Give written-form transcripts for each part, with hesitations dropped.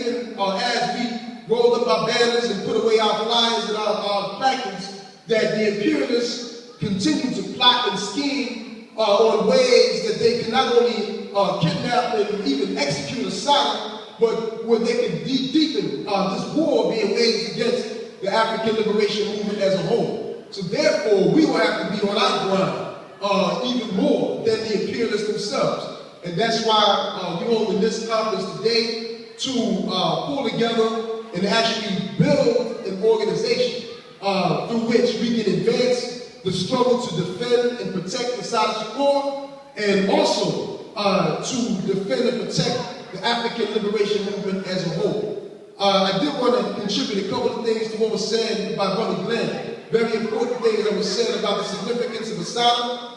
even as we rolled up our banners and put away our flyers and our placards, that the imperialists continue to plot and scheme on ways that they can not only kidnap and even execute Assata, but where they can deepen this war being waged against the African liberation movement as a whole. So therefore, we will have to be on our ground even more than the imperialists themselves. And that's why we're holding this conference today to pull together and actually build an organization through which we can advance the struggle to defend and protect the Assata Shakur, and also to defend and protect the African liberation movement as a whole. I did want to contribute a couple of things to what was said by Brother Glenn. Very important things that was said about the significance of Assata.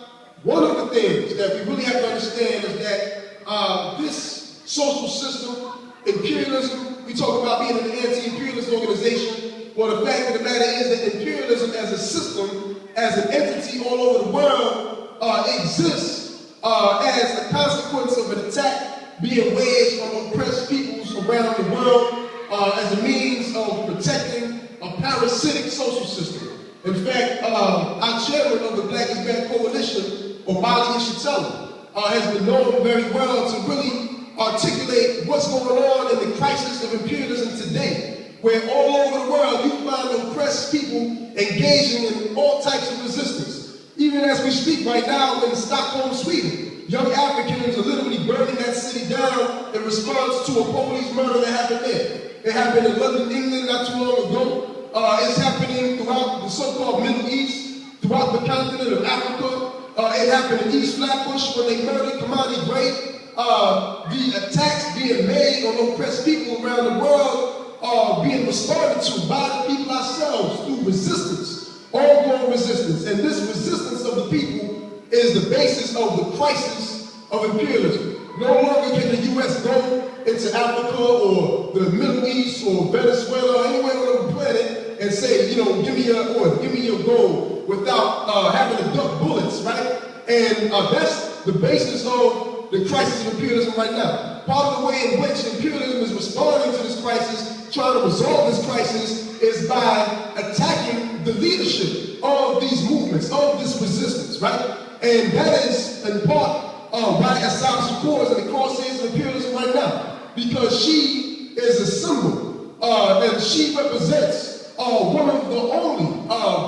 One of the things that we really have to understand is that this social system, imperialism, we talk about being an anti-imperialist organization. Well, the fact of the matter is that imperialism as a system, as an entity all over the world, exists as a consequence of an attack being waged on oppressed peoples around the world as a means of protecting a parasitic social system. In fact, our chairman of the Black is Black Coalition, Omali Ishitela, has been known very well to really articulate what's going on in the crisis of imperialism today, where all over the world you find oppressed people engaging in all types of resistance. Even as we speak right now in Stockholm, Sweden, young Africans are literally burning that city down in response to a police murder that happened there. It happened in London, England not too long ago. It's happening throughout the so-called Middle East, throughout the continent of Africa. It happened in East Flatbush when they murdered Kamani Gray. The attacks being made on oppressed people around the world are being responded to by the people ourselves through resistance, ongoing resistance. And this resistance of the people is the basis of the crisis of imperialism. No longer can the U.S. go into Africa or the Middle East or Venezuela or anywhere on the planet and say, you know, give me your oil, give me your gold, without having to duck bullets, right? And that's the basis of the crisis of imperialism right now. Part of the way in which imperialism is responding to this crisis, trying to resolve this crisis, is by attacking the leadership of these movements, of this resistance, right? And that is in part why Assata Shakur is in the crosshairs of imperialism right now, because she is a symbol and she represents one of the only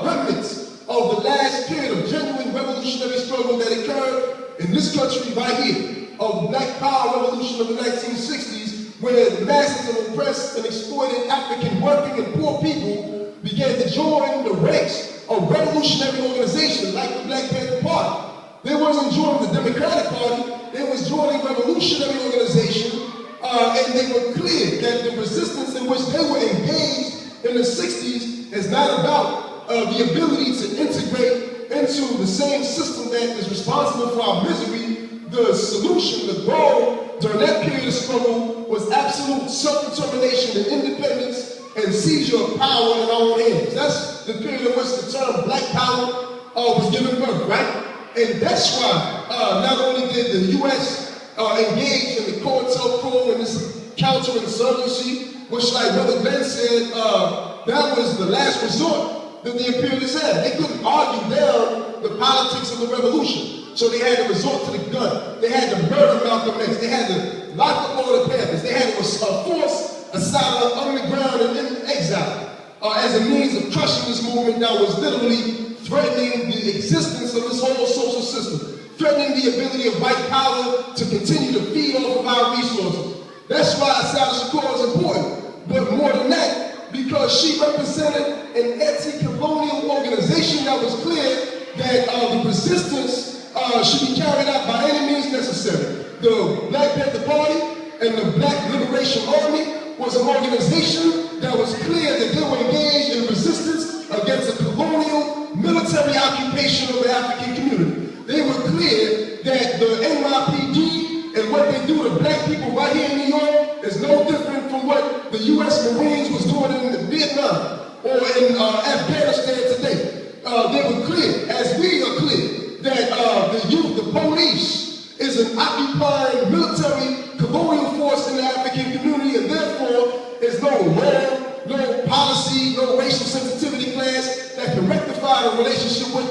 remnants of the last period of genuine revolutionary struggle that occurred in this country right here, of the Black Power revolution of the 1960s, where the masses of oppressed and exploited African working and poor people began to join the ranks of revolutionary organizations like the Black Panther Party. They wasn't joining the Democratic Party, they was joining revolutionary organization, and they were clear that the resistance in which they were engaged in the 60s is not about the ability to integrate into the same system that is responsible for our misery. The solution, the goal during that period of struggle was absolute self-determination and independence and seizure of power in our own hands. That's the period in which the term Black Power was given birth, right? And that's why not only did the U.S. engage in the COINTELPRO and this counterinsurgency, which, like Brother Glenn said, that was the last resort that the imperialists had. They couldn't argue down the politics of the revolution. So they had to resort to the gun. They had to murder Malcolm X. They had to lock up all the Panthers. They had to force Assata underground and in exile as a means of crushing this movement that was literally threatening the existence of this whole social system, threatening the ability of white power to continue to feed off of our resources. That's why Assata Shakur is important. But more than that, because she represented an anti-colonial organization that was clear that the resistance should be carried out by any means necessary. The Black Panther Party and the Black Liberation Army was an organization that was clear that they were engaged in resistance against a colonial military occupation of the African community. They were clear that the NYPD and what they do to black people right here in New York is no different from what the U.S. Marines was doing in Vietnam or in Afghanistan today. They were clear, as we are clear, that the youth, the police, is an occupying military colonial force in the African community, and therefore no law, no policy, no racial sensitivity class that can rectify the relationship with